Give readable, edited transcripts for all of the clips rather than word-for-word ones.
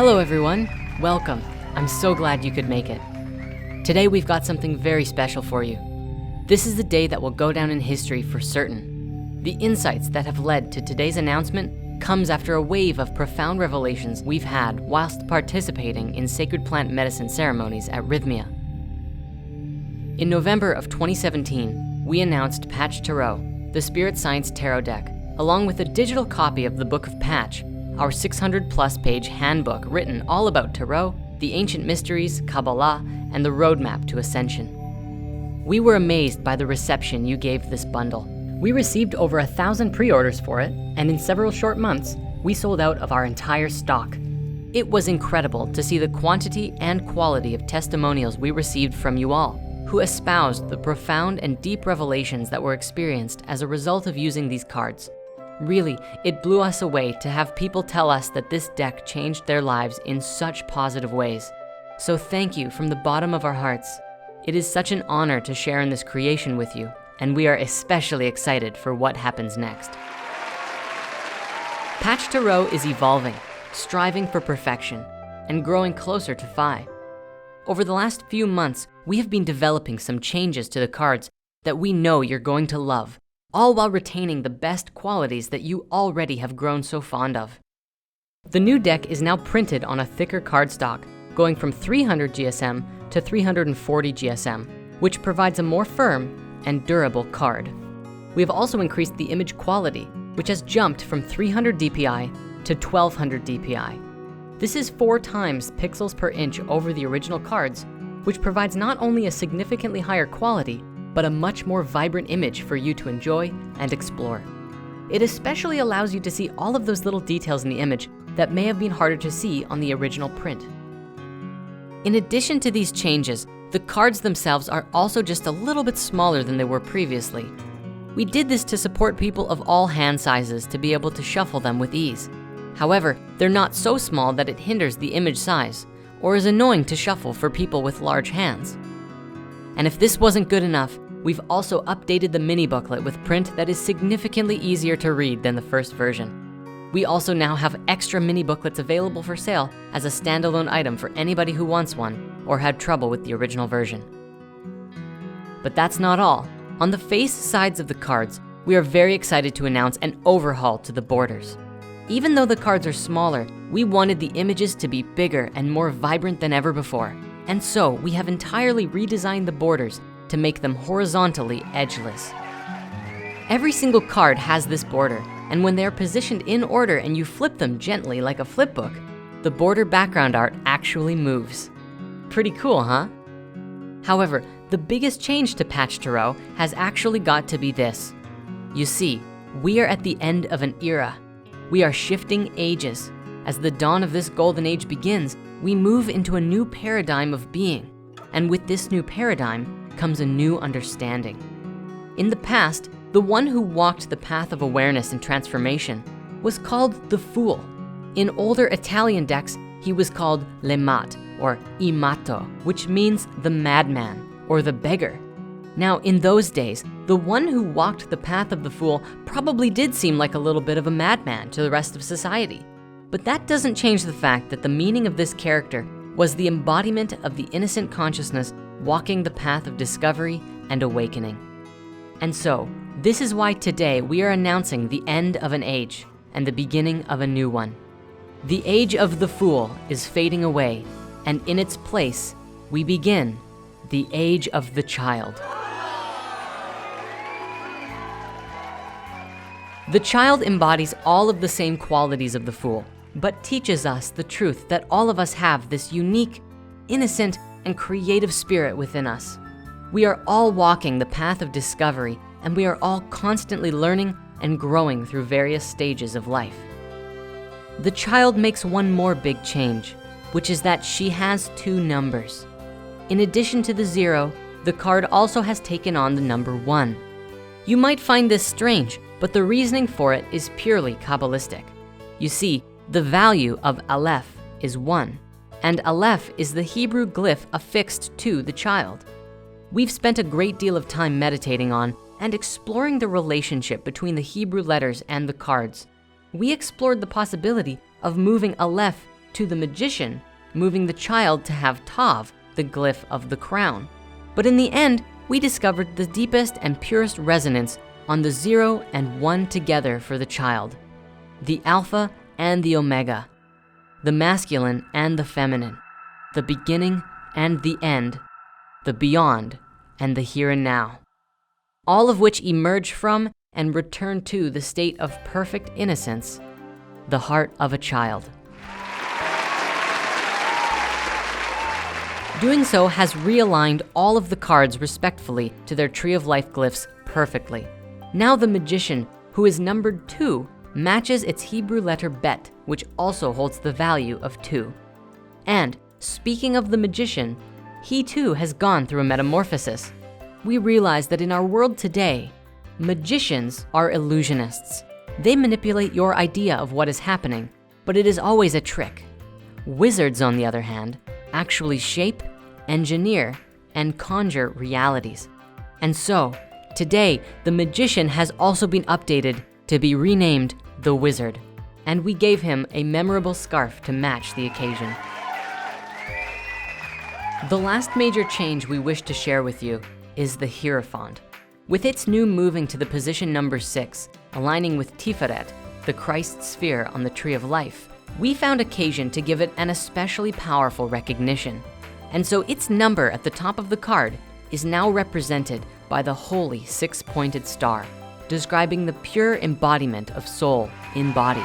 Hello everyone, welcome. I'm so glad you could make it. Today we've got something very special for you. This is the day that will go down in history for certain. The insights that have led to today's announcement comes after a wave of profound revelations we've had whilst participating in sacred plant medicine ceremonies at Rhythmia. In November of 2017, we announced Patch Tarot, the Spirit Science Tarot deck, along with a digital copy of the Book of Patch, our 600+ page handbook written all about Tarot, the ancient mysteries, Kabbalah, and the roadmap to ascension. We were amazed by the reception you gave this bundle. We received over 1,000 pre-orders for it, and in several short months, we sold out of our entire stock. It was incredible to see the quantity and quality of testimonials we received from you all, who espoused the profound and deep revelations that were experienced as a result of using these cards. Really, it blew us away to have people tell us that this deck changed their lives in such positive ways. So thank you from the bottom of our hearts. It is such an honor to share in this creation with you, and we are especially excited for what happens next. Patch Tarot is evolving, striving for perfection, and growing closer to Phi. Over the last few months, we have been developing some changes to the cards that we know you're going to love, all while retaining the best qualities that you already have grown so fond of. The new deck is now printed on a thicker cardstock, going from 300 GSM to 340 GSM, which provides a more firm and durable card. We have also increased the image quality, which has jumped from 300 DPI to 1200 DPI. This is 4 times pixels per inch over the original cards, which provides not only a significantly higher quality, but a much more vibrant image for you to enjoy and explore. It especially allows you to see all of those little details in the image that may have been harder to see on the original print. In addition to these changes, the cards themselves are also just a little bit smaller than they were previously. We did this to support people of all hand sizes to be able to shuffle them with ease. However, they're not so small that it hinders the image size or is annoying to shuffle for people with large hands. And if this wasn't good enough, we've also updated the mini booklet with print that is significantly easier to read than the first version. We also now have extra mini booklets available for sale as a standalone item for anybody who wants one or had trouble with the original version. But that's not all. On the face sides of the cards, we are very excited to announce an overhaul to the borders. Even though the cards are smaller, we wanted the images to be bigger and more vibrant than ever before. And so we have entirely redesigned the borders to make them horizontally edgeless. Every single card has this border, and when they are positioned in order and you flip them gently like a flip book, the border background art actually moves. Pretty cool, huh? However, the biggest change to Patch Tarot has actually got to be this. You see, we are at the end of an era. We are shifting ages. As the dawn of this golden age begins, we move into a new paradigm of being. And with this new paradigm comes a new understanding. In the past, the one who walked the path of awareness and transformation was called the Fool. In older Italian decks, he was called le mat or I matto, which means the madman or the beggar. Now, in those days, the one who walked the path of the Fool probably did seem like a little bit of a madman to the rest of society. But that doesn't change the fact that the meaning of this character was the embodiment of the innocent consciousness walking the path of discovery and awakening. And so, this is why today we are announcing the end of an age and the beginning of a new one. The age of the Fool is fading away, and in its place, we begin the age of the child. The child embodies all of the same qualities of the Fool, but teaches us the truth that all of us have this unique, innocent, and creative spirit within us. We are all walking the path of discovery, and we are all constantly learning and growing through various stages of life. The child makes one more big change, which is that she has 2 numbers. In addition to the 0, the card also has taken on the number 1. You might find this strange, but the reasoning for it is purely Kabbalistic. You see, the value of Aleph is 1, and Aleph is the Hebrew glyph affixed to the child. We've spent a great deal of time meditating on and exploring the relationship between the Hebrew letters and the cards. We explored the possibility of moving Aleph to the magician, moving the child to have Tav, the glyph of the crown. But in the end, we discovered the deepest and purest resonance on the 0 and 1 together for the child, the Alpha and the Omega, the masculine and the feminine, the beginning and the end, the beyond and the here and now, all of which emerge from and return to the state of perfect innocence, the heart of a child. Doing so has realigned all of the cards respectfully to their Tree of Life glyphs perfectly. Now the magician, who is numbered 2, matches its Hebrew letter Bet, which also holds the value of 2. And speaking of the magician, he too has gone through a metamorphosis. We realize that in our world today, magicians are illusionists. They manipulate your idea of what is happening, but it is always a trick. Wizards, on the other hand, actually shape, engineer, and conjure realities. And so, today, the magician has also been updated to be renamed the Wizard, and we gave him a memorable scarf to match the occasion. The last major change we wish to share with you is the Hierophant. With its new moving to the position number 6, aligning with Tiferet, the Christ sphere on the Tree of Life, we found occasion to give it an especially powerful recognition. And so its number at the top of the card is now represented by the holy 6-pointed star, describing the pure embodiment of soul in body.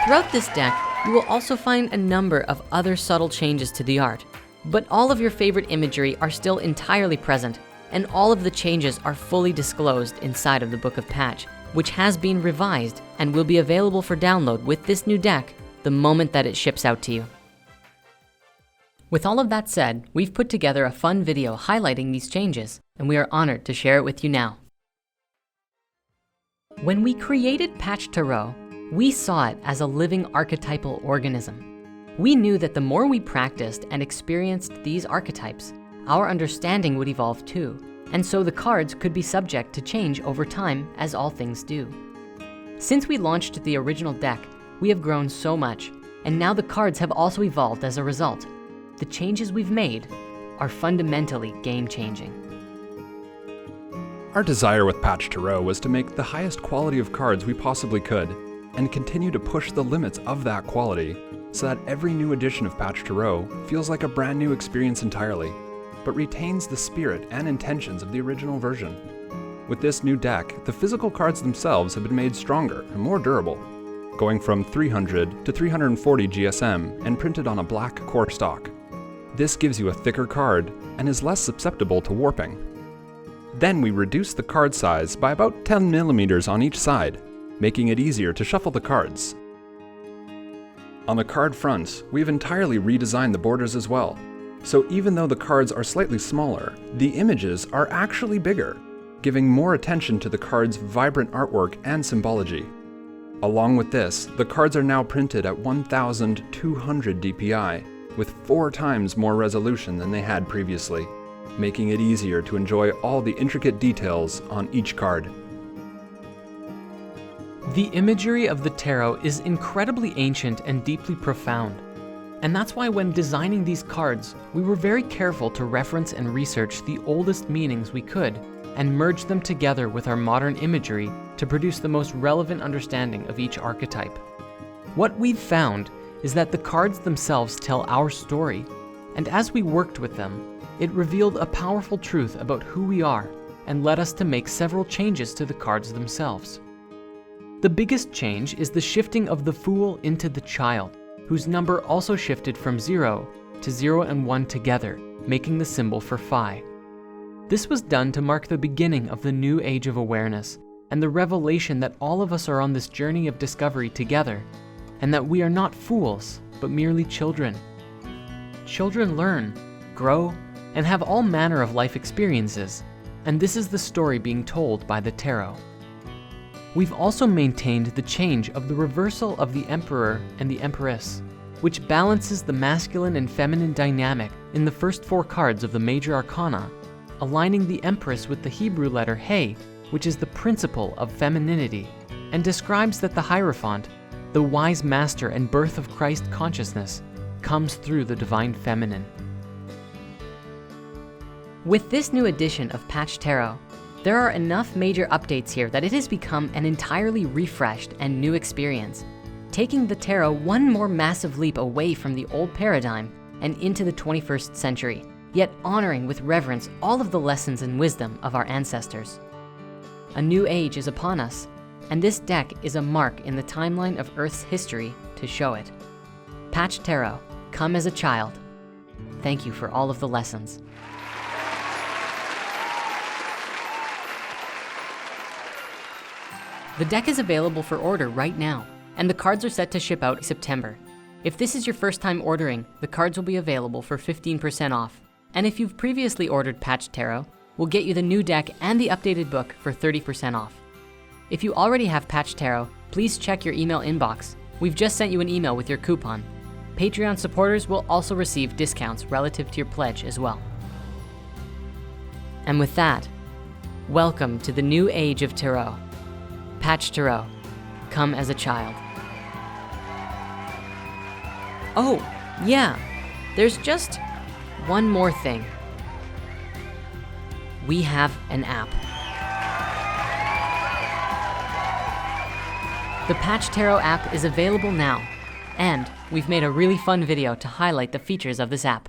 Throughout this deck, you will also find a number of other subtle changes to the art, but all of your favorite imagery are still entirely present, and all of the changes are fully disclosed inside of the Book of Patch, which has been revised and will be available for download with this new deck the moment that it ships out to you. With all of that said, we've put together a fun video highlighting these changes, and we are honored to share it with you now. When we created Patch Tarot, we saw it as a living archetypal organism. We knew that the more we practiced and experienced these archetypes, our understanding would evolve too, and so the cards could be subject to change over time, as all things do. Since we launched the original deck, we have grown so much, and now the cards have also evolved as a result. The changes we've made are fundamentally game-changing. Our desire with Patch Tarot was to make the highest quality of cards we possibly could, and continue to push the limits of that quality, so that every new edition of Patch Tarot feels like a brand new experience entirely, but retains the spirit and intentions of the original version. With this new deck, the physical cards themselves have been made stronger and more durable, going from 300 to 340 GSM and printed on a black core stock. This gives you a thicker card and is less susceptible to warping. Then we reduced the card size by about 10 millimeters on each side, making it easier to shuffle the cards. On the card fronts, we've entirely redesigned the borders as well. So even though the cards are slightly smaller, the images are actually bigger, giving more attention to the card's vibrant artwork and symbology. Along with this, the cards are now printed at 1200 DPI, with 4 times more resolution than they had previously, making it easier to enjoy all the intricate details on each card. The imagery of the tarot is incredibly ancient and deeply profound. And that's why when designing these cards, we were very careful to reference and research the oldest meanings we could and merge them together with our modern imagery to produce the most relevant understanding of each archetype. What we've found is that the cards themselves tell our story, and as we worked with them, it revealed a powerful truth about who we are and led us to make several changes to the cards themselves. The biggest change is the shifting of the Fool into the Child, whose number also shifted from 0 to 0 and 1 together, making the symbol for Phi. This was done to mark the beginning of the new age of awareness and the revelation that all of us are on this journey of discovery together, and that we are not fools, but merely children. Children learn, grow, and have all manner of life experiences, and this is the story being told by the tarot. We've also maintained the change of the reversal of the Emperor and the Empress, which balances the masculine and feminine dynamic in the first 4 cards of the major arcana, aligning the Empress with the Hebrew letter He, which is the principle of femininity, and describes that the Hierophant, the wise master and birth of Christ consciousness, comes through the divine feminine. With this new edition of Patch Tarot, there are enough major updates here that it has become an entirely refreshed and new experience, taking the tarot one more massive leap away from the old paradigm and into the 21st century, yet honoring with reverence all of the lessons and wisdom of our ancestors. A new age is upon us, and this deck is a mark in the timeline of Earth's history to show it. Patch Tarot, come as a child. Thank you for all of the lessons. The deck is available for order right now, and the cards are set to ship out in September. If this is your first time ordering, the cards will be available for 15% off. And if you've previously ordered Patch Tarot, we'll get you the new deck and the updated book for 30% off. If you already have Patch Tarot, please check your email inbox. We've just sent you an email with your coupon. Patreon supporters will also receive discounts relative to your pledge as well. And with that, welcome to the new age of Tarot. Patch Tarot, come as a child. Oh, yeah, there's just one more thing. We have an app. The Patch Tarot app is available now, and we've made a really fun video to highlight the features of this app.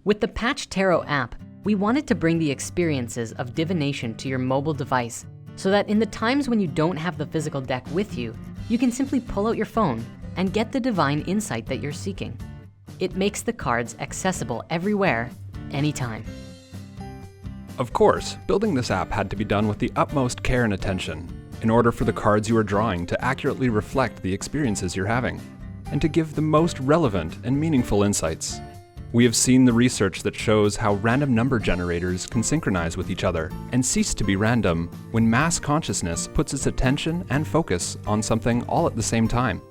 With the Patch Tarot app, we wanted to bring the experiences of divination to your mobile device so that in the times when you don't have the physical deck with you, you can simply pull out your phone and get the divine insight that you're seeking. It makes the cards accessible everywhere, anytime. Of course, building this app had to be done with the utmost care and attention in order for the cards you are drawing to accurately reflect the experiences you're having and to give the most relevant and meaningful insights. We have seen the research that shows how random number generators can synchronize with each other and cease to be random when mass consciousness puts its attention and focus on something all at the same time.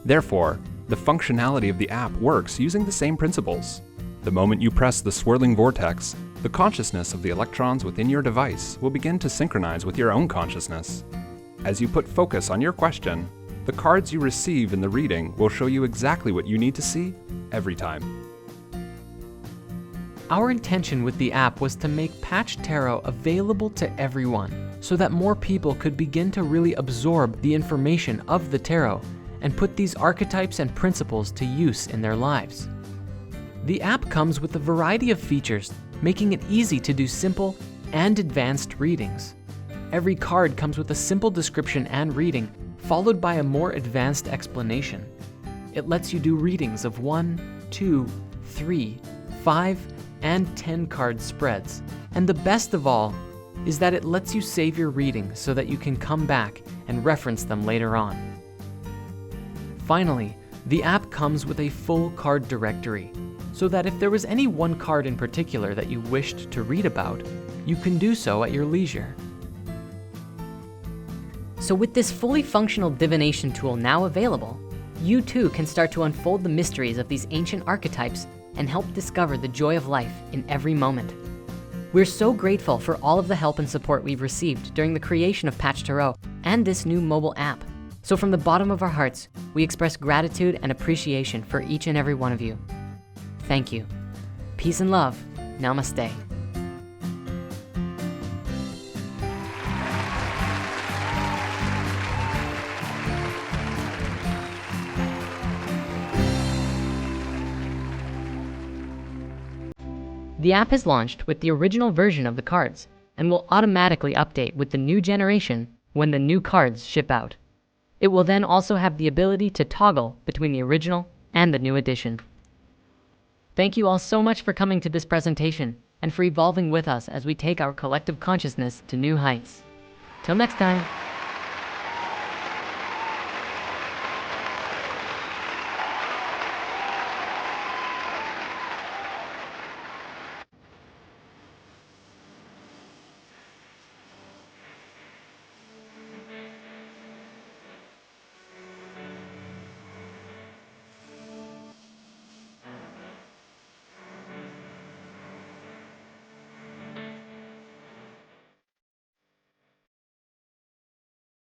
Therefore, the functionality of the app works using the same principles. The moment you press the swirling vortex, the consciousness of the electrons within your device will begin to synchronize with your own consciousness. As you put focus on your question, the cards you receive in the reading will show you exactly what you need to see every time. Our intention with the app was to make Patch Tarot available to everyone so that more people could begin to really absorb the information of the tarot and put these archetypes and principles to use in their lives. The app comes with a variety of features, making it easy to do simple and advanced readings. Every card comes with a simple description and reading, followed by a more advanced explanation. It lets you do readings of 1, 2, 3, 5, and 10 card spreads. And the best of all is that it lets you save your readings so that you can come back and reference them later on. Finally, the app comes with a full card directory, so that if there was any one card in particular that you wished to read about, you can do so at your leisure. So with this fully functional divination tool now available, you too can start to unfold the mysteries of these ancient archetypes and help discover the joy of life in every moment. We're so grateful for all of the help and support we've received during the creation of Patch Tarot and this new mobile app. So from the bottom of our hearts, we express gratitude and appreciation for each and every one of you. Thank you. Peace and love. Namaste. The app is launched with the original version of the cards and will automatically update with the new generation when the new cards ship out. It will then also have the ability to toggle between the original and the new edition. Thank you all so much for coming to this presentation and for evolving with us as we take our collective consciousness to new heights. Till next time.